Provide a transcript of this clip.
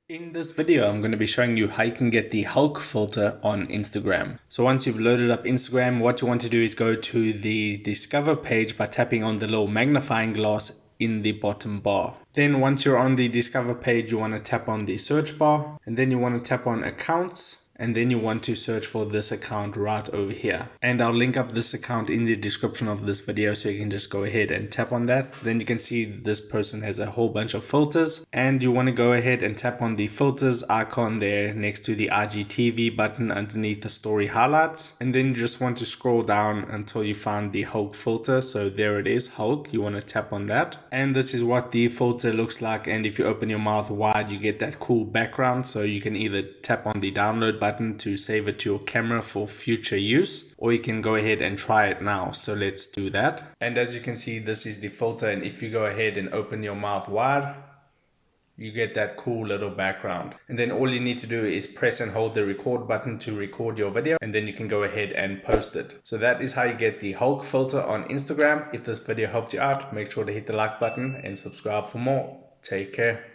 In this video, I'm going to be showing you how you can get the Hulk filter on Instagram. So once you've loaded up Instagram, what you want to do is go to the Discover page by tapping on the little magnifying glass in the bottom bar. Then once you're on the Discover page, you want to tap on the search bar, and then you want to tap on Accounts. And then you want to search for this account right over here. And I'll link up this account in the description of this video so you can just go ahead and tap on that. Then you can see this person has a whole bunch of filters. And you want to go ahead and tap on the filters icon there next to the IGTV button underneath the story highlights. And then you just want to scroll down until you find the Hulk filter. So there it is, Hulk. You want to tap on that. And this is what the filter looks like. And if you open your mouth wide, you get that cool background. So you can either tap on the download button to save it to your camera for future use, or you can go ahead and try it now. So let's do that. And as you can see, this is the filter, and if you go ahead and open your mouth wide, you get that cool little background. And then all you need to do is press and hold the record button to record your video, and then you can go ahead and post it. So that is how you get the Hulk filter on Instagram. If this video helped you out, make sure to hit the like button and subscribe for more. Take care.